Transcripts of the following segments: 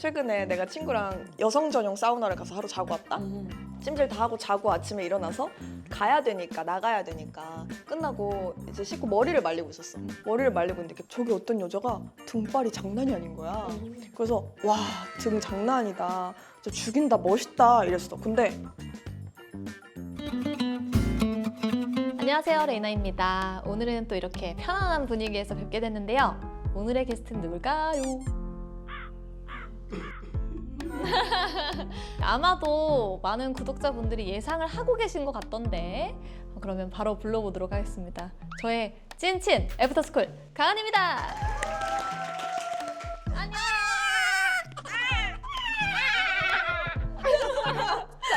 최근에 내가 친구랑 여성 전용 사우나를 가서 하루 자고 왔다. 찜질 다 하고 자고 아침에 일어나서 가야 되니까 나가야 되니까 끝나고 이제 씻고 머리를 말리고 있었어. 머리를 말리고 있는데 저기 어떤 여자가 등발이 장난이 아닌 거야. 그래서 와, 등 장난 아니다. 진짜 죽인다, 멋있다 이랬어. 근데 안녕하세요, 레이나입니다. 오늘은 또 이렇게 편안한 분위기에서 뵙게 됐는데요. 오늘의 게스트는 누굴까요? 아마도 많은 구독자분들이 예상을 하고 계신 것 같던데 그러면 바로 불러보도록 하겠습니다. 저의 찐친 애프터스쿨 가은입니다. 안녕.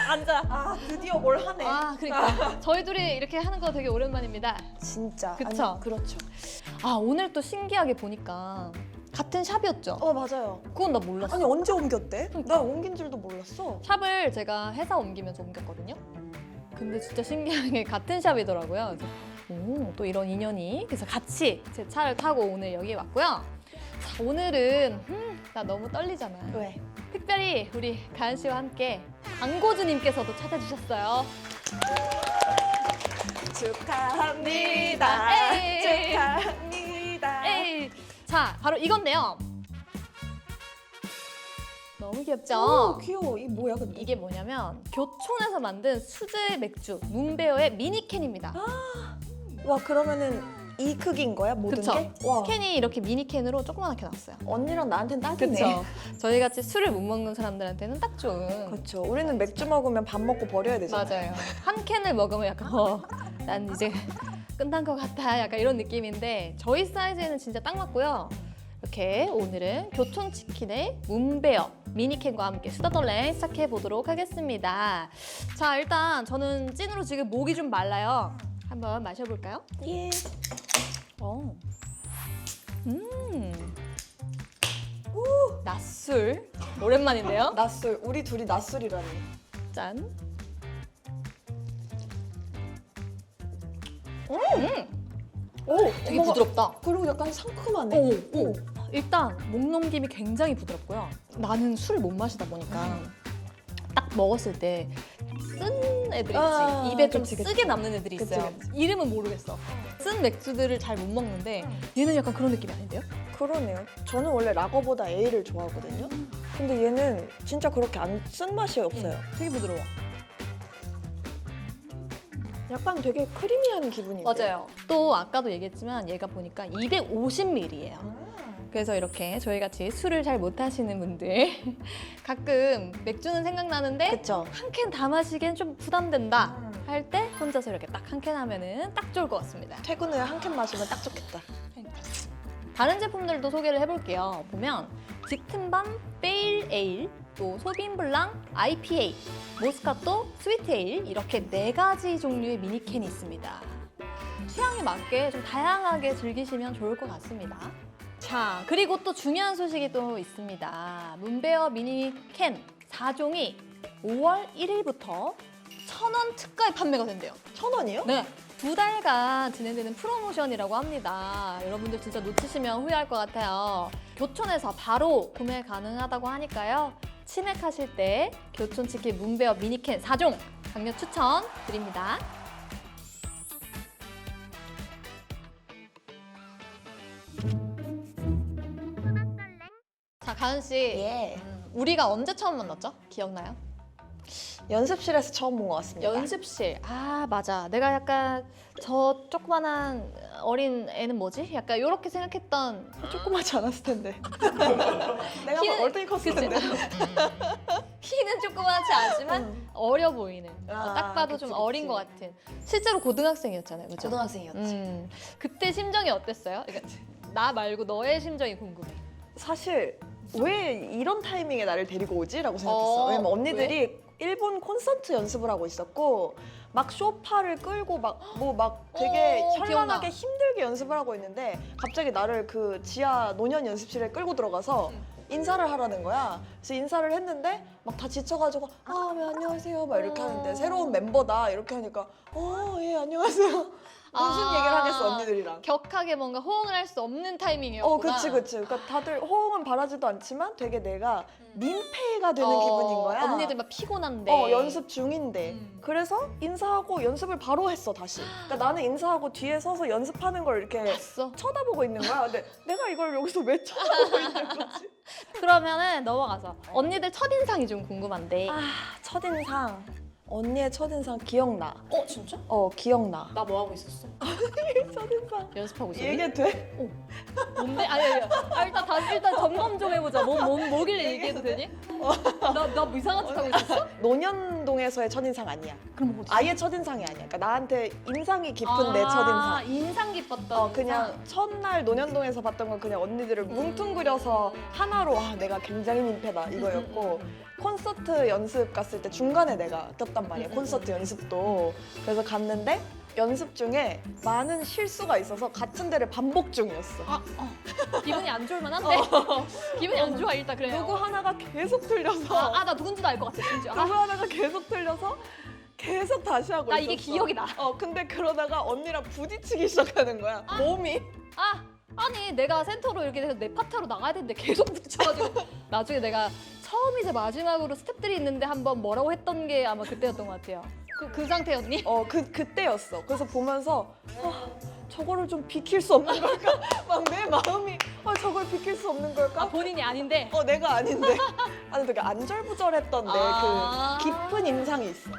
앉아. 아, 드디어 뭘 하네. 그러니까 저희 둘이 이렇게 하는 거 되게 오랜만입니다. 진짜. 그쵸? 아니, 그렇죠. 오늘 또 신기하게 보니까 같은 샵이었죠? 맞아요. 그건 나 몰랐어. 아니 언제 옮겼대? 나 옮긴 줄도 몰랐어. 샵을 제가 회사 옮기면서 옮겼거든요. 근데 진짜 신기하게 같은 샵이더라고요. 그래서 또 이런 인연이. 그래서 같이 제 차를 타고 오늘 여기 왔고요. 자, 오늘은 나 너무 떨리잖아. 왜? 특별히 우리 가은 씨와 함께 광고주님께서도 찾아주셨어요. 축하합니다. 에이. 축하합니다. 에이. 자, 바로 이건데요. 너무 귀엽죠? 오, 귀여워. 이 뭐야 근데? 이게 뭐냐면 교촌에서 만든 수제 맥주 문베어의 미니캔입니다. 와, 그러면은 이 크기인 거야 모든 그쵸? 게? 와. 캔이 이렇게 미니캔으로 조그맣게 나왔어요. 언니랑 나한텐 딱이네. 그쵸? 저희 같이 술을 못 먹는 사람들한테는 딱 좋은. 그렇죠. 우리는 맥주 먹으면 밥 먹고 버려야 되잖아요. 맞아요. 한 캔을 먹으면 약간 난 이제 끝난 것 같아. 약간 이런 느낌인데 저희 사이즈에는 진짜 딱 맞고요. 이렇게 오늘은 교촌치킨의 문베어 미니캔과 함께 수다떨랭 시작해 보도록 하겠습니다. 자, 일단 저는 찐으로 지금 목이 좀 말라요. 한번 마셔볼까요? 예. 낮술 오랜만인데요. 낮술. 우리 둘이 낮술이라니. 짠. 오, 되게 뭔가- 부드럽다. 그리고 약간 상큼하네. 오. 일단 목 넘김이 굉장히 부드럽고요. 나는 술을 못 마시다 보니까 딱 먹었을 때 쓴 애들 있지. 입에 좀 그치, 그치. 쓰게 남는 애들이 그치, 있어요. 그치. 이름은 모르겠어. 쓴 맥주들을 잘 못 먹는데 얘는 약간 그런 느낌이 아닌데요? 그러네요. 저는 원래 라거보다 에일을 좋아하거든요. 근데 얘는 진짜 그렇게 안 쓴 맛이 없어요. 되게 부드러워. 약간 되게 크리미한 기분인데. 맞아요. 또 아까도 얘기했지만 얘가 보니까 250ml예요. 그래서 이렇게 저희 같이 술을 잘 못 하시는 분들 가끔 맥주는 생각나는데 그쵸. 한 캔 다 마시기엔 좀 부담된다 할 때 혼자서 이렇게 딱 한 캔 하면은 딱 좋을 것 같습니다. 퇴근 후에 한 캔 마시면 딱 좋겠다. 다른 제품들도 소개를 해볼게요. 보면 짙은밤 페일 에일, 또 소빈블랑 IPA, 모스카토 스위트 에일 이렇게 4가지 종류의 미니캔이 있습니다. 취향에 맞게 좀 다양하게 즐기시면 좋을 것 같습니다. 자, 그리고 또 중요한 소식이 또 있습니다. 문베어 미니캔 4종이 5월 1일부터 1,000원 특가에 판매가 된대요. 1,000원이요? 네. 2달간 진행되는 프로모션이라고 합니다. 여러분들 진짜 놓치시면 후회할 것 같아요. 교촌에서 바로 구매 가능하다고 하니까요. 치맥하실 때 교촌치킨 문베어 미니캔 4종 강력 추천 드립니다. 자, 가은 씨. 예. 우리가 언제 처음 만났죠? 기억나요? 연습실에서 처음 본 것 같습니다. 연습실. 맞아. 내가 약간 저 조그만한 어린 애는 뭐지? 약간 이렇게 생각했던. 조그맣지 않았을 텐데. 내가 키는- 막 얼떨이 컸을 그치? 텐데. 키는 조그맣지 않지만 어려 보이는. 딱 봐도 그치, 좀 어린 그치. 것 같은. 실제로 고등학생이었잖아요, 그죠? 고등학생이었지. 그때 심정이 어땠어요? 그러니까 나 말고 너의 심정이 궁금해. 사실 왜 이런 타이밍에 나를 데리고 오지? 라고 생각했어. 왜냐면 언니들이 일본 콘서트 연습을 하고 있었고 막 쇼파를 끌고 막 되게 현란하게 기억나. 힘들게 연습을 하고 있는데 갑자기 나를 그 지하 노년 연습실에 끌고 들어가서 인사를 하라는 거야. 그래서 인사를 했는데 막 다 지쳐가지고 네, 안녕하세요 막 이렇게 하는데 새로운 멤버다 이렇게 하니까 예 안녕하세요. 무슨 아. 얘기를 하겠어 언니들이랑. 격하게 뭔가 호응을 할 수 없는 타이밍이었구나. 그치. 그러니까 다들 호응은 바라지도 않지만 되게 내가 민폐가 되는 기분인 거야. 언니들 막 피곤한데. 연습 중인데. 그래서 인사하고 연습을 바로 했어 다시. 그러니까 나는 인사하고 뒤에 서서 연습하는 걸 이렇게 봤어. 쳐다보고 있는 거야. 근데 내가 이걸 여기서 왜 쳐다보고 있는 거지? 그러면은 넘어가서 언니들 첫인상이 좀 궁금한데. 첫인상. 언니의 첫인상 기억나. 진짜? 기억나. 나 뭐 하고 있었어? 첫인상. 연습하고 있었니? 얘기 돼? 뭔데? 아니. 일단 점검 좀 해보자. 뭐길래 얘기해도 되니? 나 뭐 이상한 짓 하고 있었어? 논현동에서의 첫인상 아니야. 그럼 어디? 아예 첫인상이 아니야. 그러니까 나한테 인상이 깊은 내 첫인상. 인상 깊었던. 그냥 첫날 논현동에서 봤던 건 그냥 언니들을 뭉뚱그려서 하나로 내가 굉장히 민폐다 이거였고 콘서트 연습 갔을 때 중간에 내가 꼈단 말이야. 콘서트 연습도. 그래서 갔는데 연습 중에 많은 실수가 있어서 같은 데를 반복 중이었어. 기분이 안 좋을 만한데? 기분이 안 좋아 일단 그래요. 누구 하나가 계속 틀려서 나 누군지도 알 것 같아 심지어. 누구 하나가 계속 틀려서 계속 다시 하고 나 있었어. 이게 기억이 나. 근데 그러다가 언니랑 부딪히기 시작하는 거야. 몸이. 아니 내가 센터로 이렇게 돼서 내 파트로 나가야 되는데 계속 부딪혀가지고 나중에 내가 처음이자 마지막으로 스태프들이 있는데 한번 뭐라고 했던 게 아마 그때였던 것 같아요. 그 상태였니? 그때였어. 그래서 보면서 저거를 좀 비킬 수 없는 걸까? 막 내 마음이 저걸 비킬 수 없는 걸까? 본인이 아닌데. 내가 아닌데. 아니 되게 안절부절했던 내 그 깊은 인상이 있어.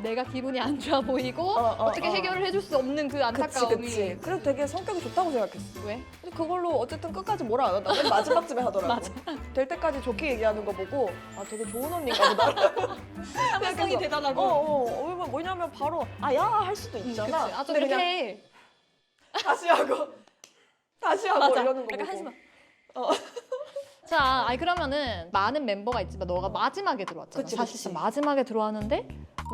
내가 기분이 안 좋아 보이고 어떻게 해결을 해줄 수 없는 그 안타까움이. 그치. 그래서 되게 성격이 좋다고 생각했어. 왜? 근데 그걸로 어쨌든 끝까지 뭐라 안 하다. 맨 마지막쯤에 하더라고. 맞아. 될 때까지 좋게 얘기하는 거 보고 되게 좋은 언니인가 보다. 합성이 대단하고. 뭐냐면 바로 야 할 수도 있잖아. 좀 근데 이렇게 그냥 해. 다시 하고 맞아. 이러는 거 약간 보고. 하지 마. 자, 그러면은 많은 멤버가 있지만 너가 마지막에 들어왔잖아. 그치. 사실상 마지막에 들어왔는데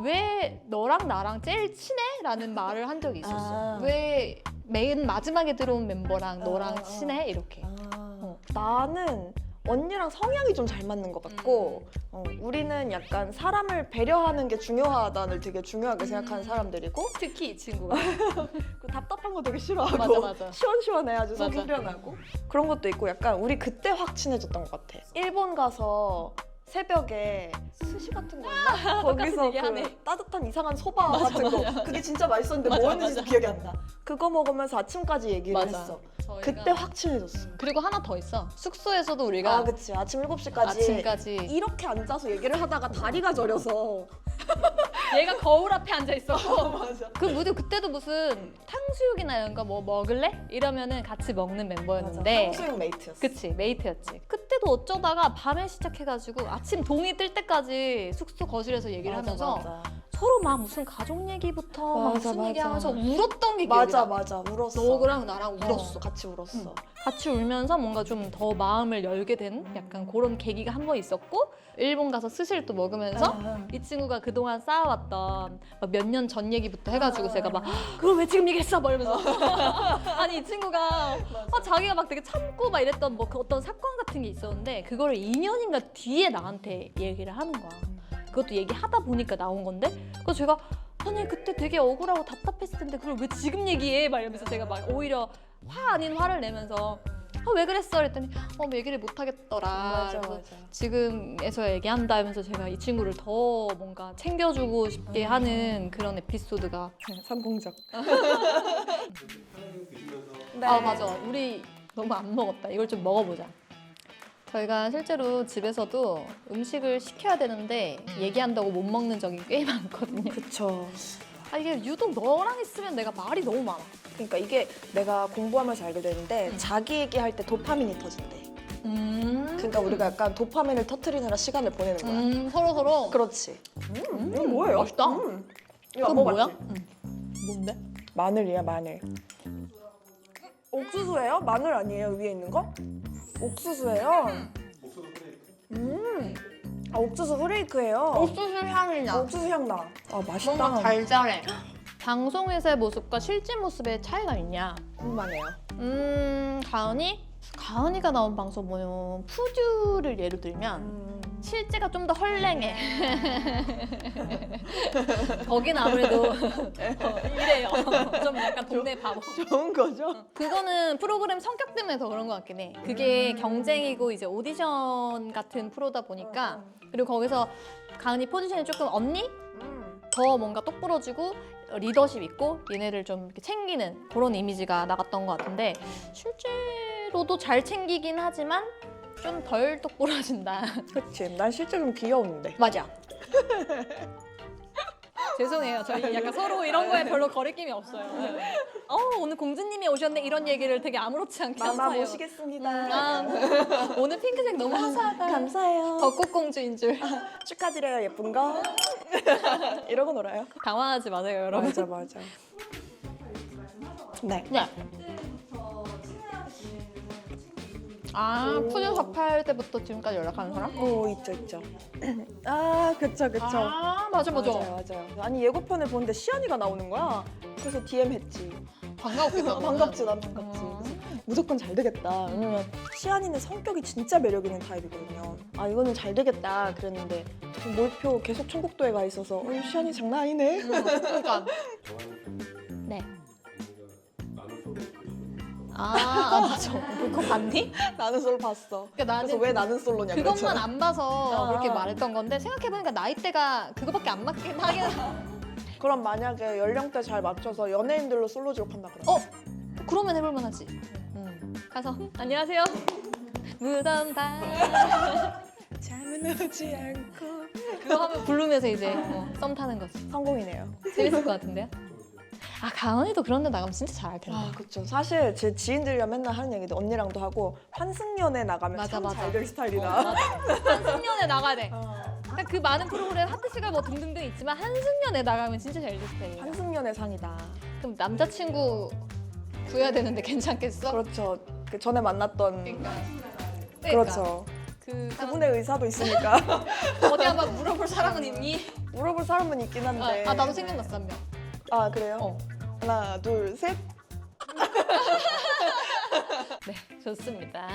왜 너랑 나랑 제일 친해? 라는 말을 한 적이 있었어. 왜 맨 마지막에 들어온 멤버랑 너랑 친해? 이렇게. 나는 언니랑 성향이 좀 잘 맞는 것 같고 우리는 약간 사람을 배려하는 게 중요하다를 되게 중요하게 생각하는 사람들이고 특히 이 친구가. 그 답답한 거 되게 싫어하고 맞아. 시원시원해야지 속 맞아. 후련하고 그런 것도 있고 약간 우리 그때 확 친해졌던 것 같아. 일본 가서 새벽에 스시 같은 거 있나? 거기서 얘기하네. 그 따뜻한 이상한 소바 같은 거 그게 진짜 맛있었는데 뭐였는지도 기억이 안 나. 그거 먹으면서 아침까지 얘기를 했어. 그때 확 친해졌어. 그리고 하나 더 있어. 숙소에서도 우리가 그치. 아침 7시까지 아침까지 이렇게 앉아서 얘기를 하다가 다리가 저려서 얘가 거울 앞에 앉아 있었고 맞아. 그때도 무슨 탕수육이나 이런 거 뭐 먹을래? 이러면은 같이 먹는 멤버였는데 탕수육 메이트였어. 그치 메이트였지. 그때도 어쩌다가 밤에 시작해가지고 아침 동이 뜰 때까지 숙소 거실에서 얘기를 하면서 서로 막 무슨 가족 얘기부터 막 맞아, 무슨 맞아. 얘기하면서 울었던 게 기억이 나. 맞아 울었어. 너랑 나랑 울었어. 같이 울었어. 같이 울면서 뭔가 좀 더 마음을 열게 된 약간 그런 계기가 한 번 있었고 일본 가서 스시를 또 먹으면서 이 친구가 그동안 쌓아왔던 몇 년 전 얘기부터 해가지고 제가 막 그걸 왜 지금 얘기했어? 막 이러면서 아니 이 친구가 자기가 막 되게 참고 막 이랬던 그 어떤 사건 같은 게 있었는데 그거를 2년인가 뒤에 나한테 얘기를 하는 거야. 그것도 얘기하다 보니까 나온 건데 그래서 제가 아니 그때 되게 억울하고 답답했을 텐데 그걸 왜 지금 얘기해? 막 이러면서 제가 막 오히려 화 아닌 화를 내면서 왜 그랬어? 그랬더니 뭐 얘기를 못 하겠더라. 그래서 지금에서 얘기한다 하면서 제가 이 친구를 더 뭔가 챙겨주고 싶게 하는 그런 에피소드가 삼공적. 맞아. 우리 너무 안 먹었다. 이걸 좀 먹어보자. 저희가 실제로 집에서도 음식을 시켜야 되는데 얘기한다고 못 먹는 적이 꽤 많거든요. 그쵸. 이게 유독 너랑 있으면 내가 말이 너무 많아. 그러니까 이게 내가 공부하면서 알게 되는데 자기 얘기할 때 도파민이 터진대. 그러니까 우리가 약간 도파민을 터트리느라 시간을 보내는 거야. 서로. 그렇지. 이거 뭐예요? 맛있다. 이거 그건 안 뭐야? 먹어봤지? 뭔데? 마늘이야 마늘. 옥수수예요? 마늘 아니에요 위에 있는 거? 옥수수예요. 옥수수 후레이크예요. 옥수수 향이 나. 옥수수 향 나. 맛있다. 뭔가 달달해. 방송에서의 모습과 실제 모습의 차이가 있냐? 궁금하네요. 가은이가 나온 방송 푸듀를 예로 들면 실제가 좀 더 헐랭해. 거긴 아무래도 이래요. 좀 약간 동네 바보. 좋은 거죠? 그거는 프로그램 성격 때문에 더 그런 것 같긴 해. 그게 경쟁이고 이제 오디션 같은 프로다 보니까 그리고 거기서 가은이 포지션이 조금 언니? 더 뭔가 똑부러지고 리더십 있고 얘네를 좀 이렇게 챙기는 그런 이미지가 나갔던 것 같은데 실제로도 잘 챙기긴 하지만 좀 덜 똑부러진다. 그치. 난 실제 좀 귀여운데. 맞아. 죄송해요. 저희 약간 서로 이런 거에 별로 거리낌이 없어요. 오늘 공주님이 오셨네 이런 얘기를 되게 아무렇지 않게 마마 하세요. 모시겠습니다. 오늘 핑크색 너무 화사하다. 감사해요. 벚꽃공주인 줄. 축하드려요, 예쁜 거. 이러고 놀아요. 당황하지 마세요, 여러분. 맞아, 맞아. 네. 네. 푸드 접할 때부터 지금까지 연락하는 사람? 오, 있죠, 있죠. 아, 그쵸, 그쵸. 맞아. 맞아요. 아니, 예고편을 보는데 시연이가 나오는 거야. 그래서 DM 했지. 반가웠겠다. 반갑지, 난 반갑지. 그래서 무조건 잘 되겠다. 왜냐면 시연이는 성격이 진짜 매력 있는 타입이거든요. 아, 이거는 잘 되겠다. 그랬는데 몰표 계속 천국도에 가 있어서 시연이 장난 아니네. 그러니까. 네. 맞아. 그거 봤니? 나는 솔 봤어. 그러니까 나는 그래서 왜 나는 솔로냐 그것만 그랬잖아. 안 봐서 아. 그렇게 말했던 건데 생각해보니까 나이대가 그거밖에 안 맞긴 하긴. 그럼 만약에 연령대 잘 맞춰서 연예인들로 솔로 지옥한다 그러면 그러면 해볼만 하지. 가서 안녕하세요. 무덤 다 잠은 오지 않고 그거 하면 부르면서 이제 썸 타는 거지. 성공이네요. 재밌을 것 같은데요? 가은이도 그런 데 나가면 진짜 잘할 텐데. 그렇죠. 사실 제 지인들이랑 맨날 하는 얘기도 언니랑도 하고 환승연애 나가면 맞아, 참 맞아. 잘 될 스타일이다. 한승연에 나가야 돼. 그러니까 그 많은 프로그램 하트시가 뭐 등등등 있지만 한승연에 나가면 진짜 잘 될 스타일이야. 환승연애 상이다. 그럼 남자친구 구해야 되는데 괜찮겠어? 그렇죠. 그 전에 만났던 그러니까. 그렇죠. 그분의 의사도 있으니까 어디 한번 물어볼 사람은 있니? 물어볼 사람은 있긴 한데. 나도 생각났어 한 명. 아, 그래요? 하나, 둘, 셋. 네, 좋습니다.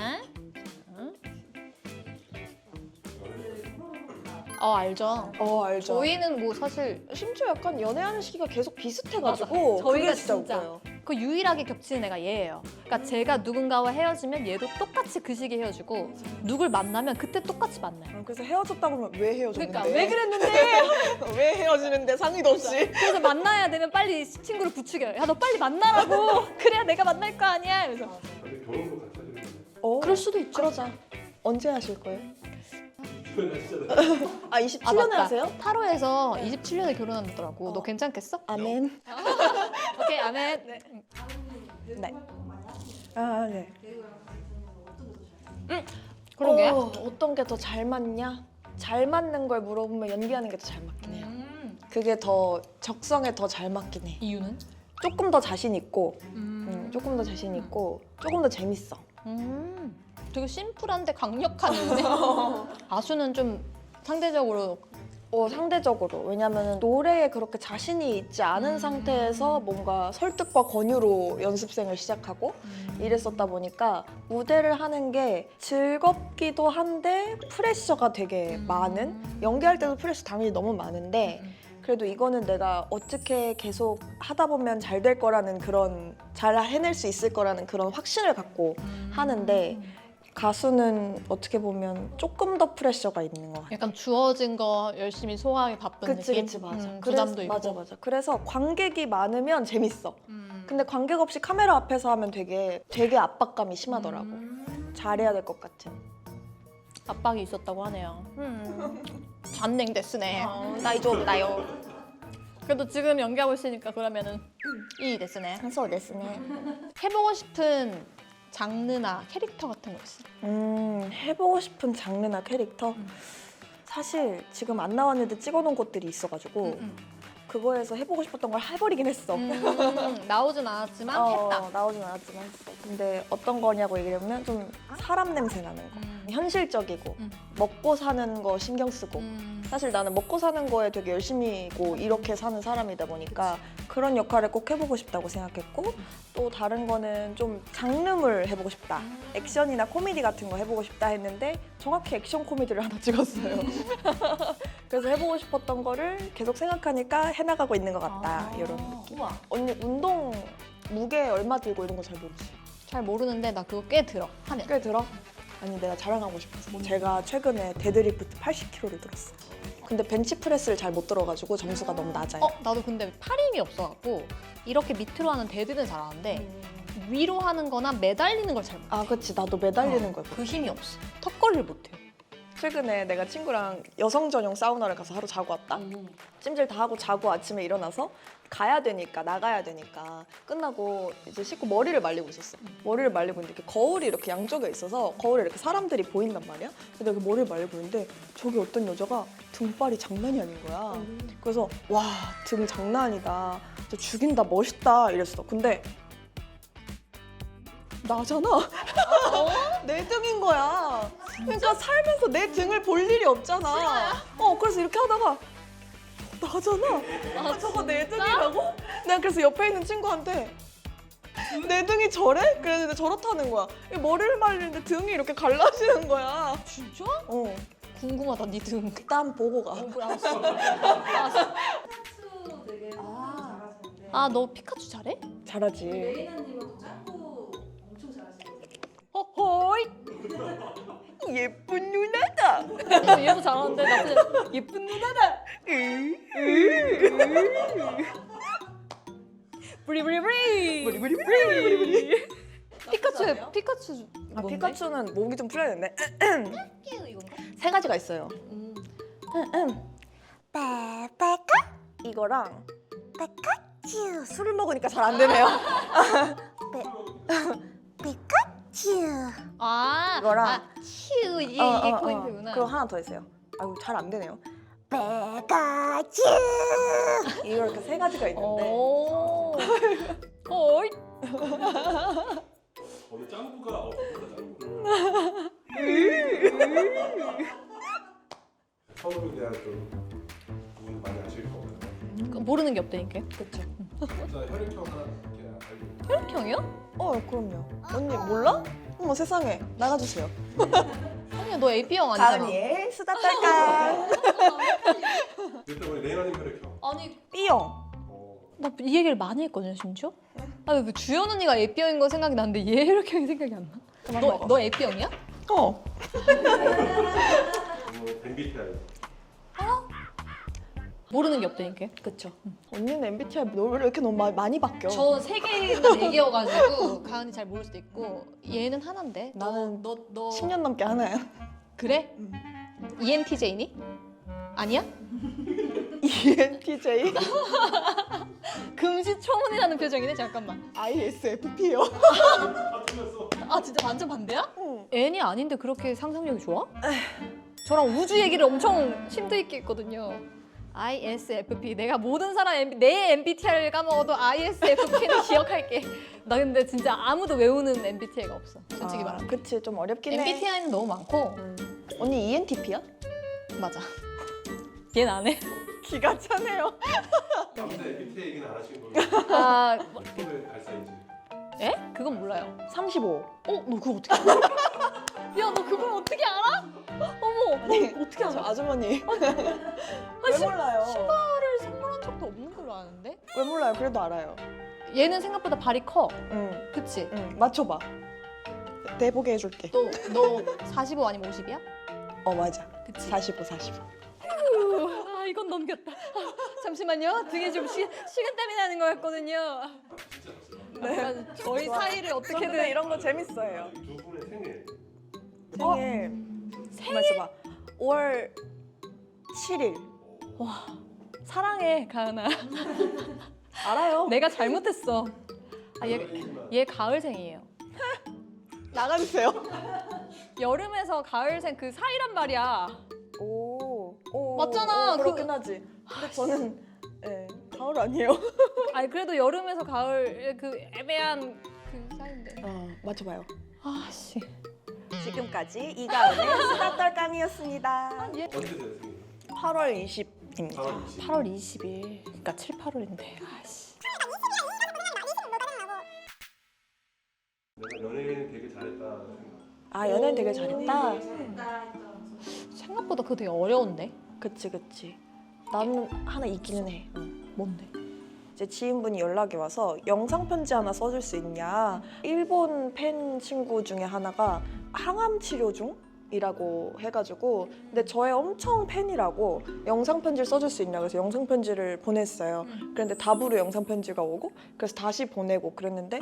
알죠. 알죠. 저희는 뭐 사실 심지어 약간 연애하는 시기가 계속 비슷해가지고 맞아. 저희가 그게 진짜 진짜 웃겨요. 그 유일하게 겹치는 애가 얘예요. 그러니까 제가 누군가와 헤어지면 얘도 똑같이 그 시기에 헤어지고 누굴 만나면 그때 똑같이 만나요. 그래서 헤어졌다 그러면 왜 헤어졌는데? 그러니까 왜 그랬는데? 왜 헤어지는데 상의도 없이? 그래서 만나야 되면 빨리 친구를 부추겨요. 야, 너 빨리 만나라고. 그래야 내가 만날 거 아니야. 이러면서. 근데 결혼도 같이 하시는 그럴 수도 있죠. 그러자. 언제 하실 거예요? 거예요? 아, 27년에 하세요? 타로에서 27년에 결혼한다더라고. 너 괜찮겠어? 아멘. 오케이, 아멘. 네. 아, 네. 그런 게? 어떤 게 더 잘 맞냐? 잘 맞는 걸 물어보면 연기하는 게 더 잘 맞긴 해요. 그게 더 적성에 더 잘 맞긴 해. 이유는? 조금 더 자신 있고, 조금 더 자신 있고, 조금 더 재밌어. 되게 심플한데 강력한 이유네. 아수는 좀 상대적으로 상대적으로. 왜냐면 노래에 그렇게 자신이 있지 않은 상태에서 뭔가 설득과 권유로 연습생을 시작하고 이랬었다 보니까 무대를 하는 게 즐겁기도 한데 프레셔가 되게 많은, 연기할 때도 프레셔 당연히 너무 많은데 그래도 이거는 내가 어떻게 계속 하다 보면 잘 될 거라는 그런, 잘 해낼 수 있을 거라는 그런 확신을 갖고 하는데 가수는 어떻게 보면 조금 더 프레셔가 있는 것 같아요. 약간 주어진 거 열심히 소화하기 바쁜 느낌? 그치, 맞아. 부담도 있고. 맞아. 그래서 관객이 많으면 재밌어. 근데 관객 없이 카메라 앞에서 하면 되게 압박감이 심하더라고. 잘해야 될 것 같은. 압박이 있었다고 하네요. 잔냉 데스네. 나이 좀 나요. 그래도 지금 연기하고 있으니까 그러면은 이 데스네. 한소 됐으네. 해보고 싶은 장르나 캐릭터 같은 거 있어? 해보고 싶은 장르나 캐릭터? 사실 지금 안 나왔는데 찍어놓은 것들이 있어가지고 그거에서 해보고 싶었던 걸 해버리긴 했어. 나오진 않았지만 했다. 나오진 않았지만 했어. 근데 어떤 거냐고 얘기하면 좀 사람 냄새 나는 거. 현실적이고 음. 먹고 사는 거 신경 쓰고 사실 나는 먹고 사는 거에 되게 열심히고 이렇게 사는 사람이다 보니까 그런 역할을 꼭 해보고 싶다고 생각했고 또 다른 거는 좀 장르물 해보고 싶다. 액션이나 코미디 같은 거 해보고 싶다 했는데 정확히 액션 코미디를 하나 찍었어요. 그래서 해보고 싶었던 거를 계속 생각하니까 해나가고 있는 것 같다. 이런 느낌. 우와. 언니 운동 무게 얼마 들고 이런 거 잘 모르지? 잘 모르는데 나 그거 꽤 들어 하면. 꽤 들어? 아니 내가 자랑하고 싶어서 제가 최근에 데드리프트 80kg를 들었어. 근데 벤치프레스를 잘 못 들어가지고 점수가 너무 낮아요. 나도 근데 팔 힘이 없어갖고 이렇게 밑으로 하는 데드는 잘하는데 위로 하는 거나 매달리는 걸 잘 못해. 아 그치 나도 매달리는 거야. 그 힘이 없어. 턱걸이를 못해. 최근에 내가 친구랑 여성 전용 사우나를 가서 하루 자고 왔다. 찜질 다 하고 자고 아침에 일어나서 가야 되니까 나가야 되니까 끝나고 이제 씻고 머리를 말리고 있었어. 머리를 말리고 있는데 이렇게 거울이 이렇게 양쪽에 있어서 거울에 이렇게 사람들이 보인단 말이야. 근데 내가 머리를 말리고 있는데 저기 어떤 여자가 등발이 장난이 아닌 거야. 그래서 와 등 장난 아니다. 진짜 죽인다 멋있다 이랬어. 근데 나잖아. 내 등인 거야. 그러니까 살면서 내 등을 볼 일이 없잖아. 그래서 이렇게 하다가 나잖아. 저거 내 등이라고? 내가 그래서 옆에 있는 친구한테 내 등이 저래? 그랬는데 저렇다는 거야. 머리를 말리는데 등이 이렇게 갈라지는 거야. 진짜? 궁금하다 네 등. 일단 보고 가. 알았어. 너 피카츄 잘해? 잘하지. 레이나님은 더 짧고 엄청 잘하시거든요. 허허이. 예쁜 누나다. 얘도 잘하는데 나 예쁜 누나다. 브리브리브리. 피카츄 아, 뭔데? 피카츄는 목이 좀 풀려야 되는데 이건가? 세 가지가 있어요. 빠빠까 이거랑 피카츄 술을 먹으니까 잘 안 되네요. 피카츄 이거랑 츄 이게 포인트구나. 그리고 하나 더 있어요. 아이고 잘 안 되네요. 피카츄 이거 이렇게 세 가지가 있는데 오. 어이. 오늘 짱구가 없구나 짱구. 선호에 대한 좀 부분 많이 아실 거예요. 모르는 게 없다니까. 그렇죠. 일단 혈액형 하나 이렇게 알고. 혈액형이요? 그럼요. 언니 몰라? 어머 세상에 나가주세요. 아니야 너 AB형 아니잖아. 다은이의 수다 떨까. 일단 우리 레이나님 혈액형. 아니 B형. 나 이 얘기를 많이 했거든요 심지어. 그 주연 언니가 AB형인 거 생각이 나는데 얘 혈액형이 생각이 안 나. 그만 먹어. 너 AB형이야? MBTI. 모르는 게 없다니까. 그쵸. 언니는 MBTI 왜 이렇게 너무 많이 바뀌어? 저 세 개나 네 개여가지고 가은이 잘 모를 수도 있고 얘는 하나인데. 나는 너 10년 넘게 하나야. 그래? ENTJ니? 아니야? ENTJ? 금시초문이라는 표정이네. 잠깐만. ISFP요. 아 틀렸어. 아 진짜 완전 반대야? 응. N이 아닌데 그렇게 상상력이 좋아? 저랑 우주 얘기를 엄청 심도 있게 했거든요. ISFP. 내가 모든 사람 내 MBTI를 까먹어도 ISFP는 기억할게. 나 근데 진짜 아무도 외우는 MBTI가 없어. 솔직히 말하면. 그치 좀 어렵긴 해. MBTI는 너무 많고. 언니 ENTP야? 맞아. 얘는 안 해. 기가 차네요. 남자 MBTI 얘기는 안 하신 걸로. 아, 손을 갈 사이즈. 에? 그건 몰라요. 35. 너 그거 어떻게 알아? 야, 너 그걸 어떻게 알아? 어머, 너 어떻게 저 알아? 아주머니. 왜 몰라요? 신발을 선물한 적도 없는 걸로 아는데? 왜 몰라요? 그래도 알아요. 얘는 생각보다 발이 커. 응. 그치? 응. 맞춰봐. 내보게 해줄게. 너 45 아니면 50이야? 맞아. 그치? 45, 45. 이건 넘겼다. 잠시만요. 등에 좀 식은땀이 나는 거였거든요. 진짜 졌어요. 네. 저희 사이를 근데 어떻게든 이런 거 재밌어요. 두 분의 생일. 생일. 있어봐. 5월 7일. 사랑해, 가은아. 알아요. 내가 잘못했어. 여자이지만 얘 가을생이에요. 나가주세요. 여름에서 가을생 그 사이란 말이야. 오. 맞잖아. 그렇긴 하지. 근데 저는 가을 아니에요. 아니 그래도 여름에서 가을 그 애매한 그 사이인데. 맞춰봐요. 아씨. 지금까지 이가은의 수다 떨깡이었습니다. 언제 되세요? 8월 20입니다. 8월 20일. 8월 20일. 그러니까 7, 8월인데. 아씨. 내가 연예인 되게 잘했다. 아, 연애는 되게 잘했다. 잘했다 했던 생각보다 그거 되게 어려운데. 그치. 나는 하나 있기는 해. 뭔데? 이제 지인분이 연락이 와서 영상 편지 하나 써줄 수 있냐. 일본 팬 친구 중에 하나가 항암 치료 중이라고 해가지고, 근데 저의 엄청 팬이라고 영상 편지를 써줄 수 있냐 그래서 영상 편지를 보냈어요. 그런데 답으로 영상 편지가 오고, 그래서 다시 보내고 그랬는데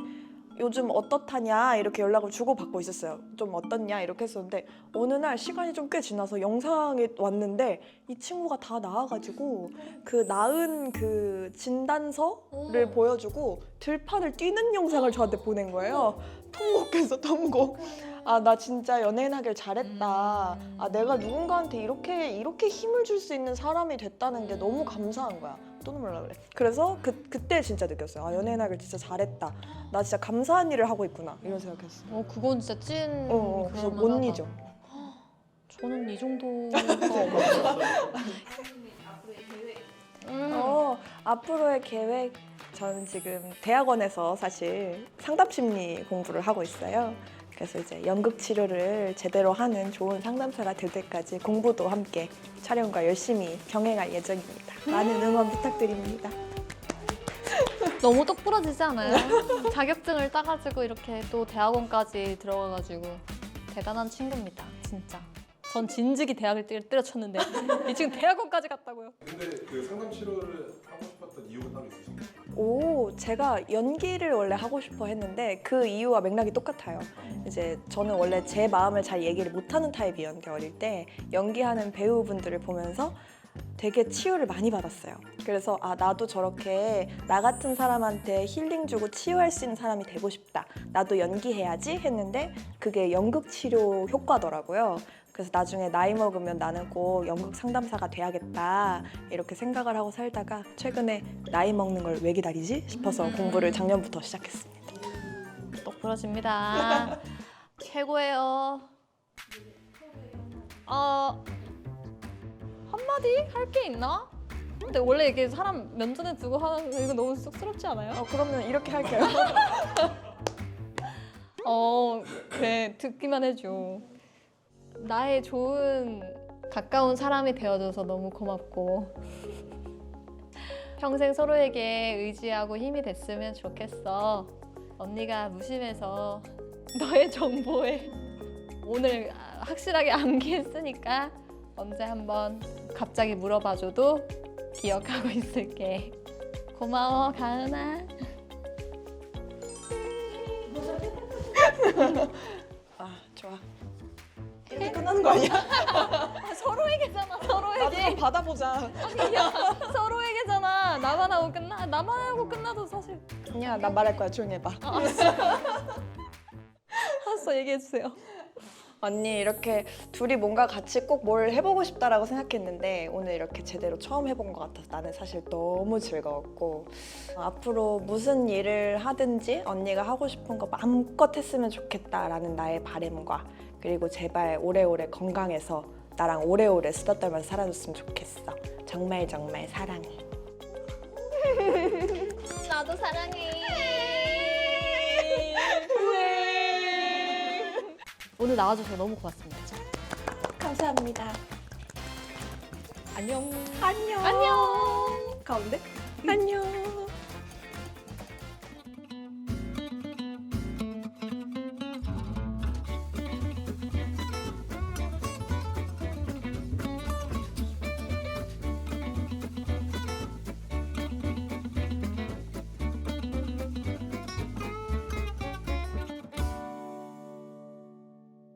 요즘 어떻다냐 이렇게 연락을 주고받고 있었어요. 좀 어떻냐 이렇게 했었는데 어느 날 시간이 좀 꽤 지나서 영상이 왔는데 이 친구가 다 나아가지고 그 나은 그 진단서를 보여주고 들판을 뛰는 영상을 저한테 보낸 거예요. 통곡해서 통곡. 아, 나 진짜 연예인 하길 잘했다. 아, 내가 누군가한테 이렇게 힘을 줄 수 있는 사람이 됐다는 게 너무 감사한 거야. 또 눈물 나그래. 그래서 그때 진짜 느꼈어요. 아, 연예인 하길 진짜 잘했다. 나 진짜 감사한 일을 하고 있구나. 이런 생각했어. 그건 진짜 찐. 그래서 못 그럴만하다. 잊어. 저는 이 정도가 앞으로의 계획. 앞으로의 계획. 저는 지금 대학원에서 사실 상담심리 공부를 하고 있어요. 그래서 이제 연극 치료를 제대로 하는 좋은 상담사가 될 때까지 공부도 함께 촬영과 열심히 병행할 예정입니다. 많은 응원 부탁드립니다. 너무 똑부러지지 않아요? 자격증을 따가지고 이렇게 또 대학원까지 들어가가지고 대단한 친구입니다, 진짜. 전 진즉이 대학을 때려쳤는데 이 지금 대학원까지 갔다고요. 근데 그 상담 치료를 하고 싶었던 이유가 따로 있으신가요? 제가 연기를 원래 하고 싶어 했는데 그 이유와 맥락이 똑같아요. 이제 저는 원래 제 마음을 잘 얘기를 못하는 타입이었는데 어릴 때 연기하는 배우분들을 보면서 되게 치유를 많이 받았어요. 그래서 아, 나도 저렇게 나 같은 사람한테 힐링 주고 치유할 수 있는 사람이 되고 싶다. 나도 연기해야지 했는데 그게 연극 치료 효과더라고요. 그래서 나중에 나이 먹으면 나는 꼭 연극 상담사가 돼야겠다 이렇게 생각을 하고 살다가 최근에 나이 먹는 걸 왜 기다리지 싶어서 공부를 작년부터 시작했습니다. 똑부러집니다. 최고예요. 한마디 할 게 있나? 근데 원래 이게 사람 면전에 두고 하는 거 이거 너무 쑥스럽지 않아요? 그러면 이렇게 할게요. 그래 듣기만 해줘. 나의 좋은 가까운 사람이 되어줘서 너무 고맙고 평생 서로에게 의지하고 힘이 됐으면 좋겠어. 언니가 무심해서 너의 정보에 오늘 확실하게 암기했으니까 언제 한번 갑자기 물어봐줘도 기억하고 있을게. 고마워 가은아. 아, 좋아. 이렇게 끝나는 거 아니야? 서로에게잖아. 나도 서로에게. 좀 받아보자. 서로에게잖아. 나만 하고 끝나도 사실. 아니야, 난 말할 거야. 조용히 해봐. 알았어 얘기해주세요. 언니 이렇게 둘이 뭔가 같이 꼭 뭘 해보고 싶다라고 생각했는데 오늘 이렇게 제대로 처음 해본 것 같아서 나는 사실 너무 즐거웠고 앞으로 무슨 일을 하든지 언니가 하고 싶은 거 마음껏 했으면 좋겠다라는 나의 바람과 그리고 제발 오래오래 건강해서 나랑 오래오래 수다 떨면서 살아줬으면 좋겠어. 정말 정말 사랑해. 나도 사랑해. 오늘 나와주셔서 너무 고맙습니다. 감사합니다. 안녕. 안녕. 안녕. 가운데? 안녕.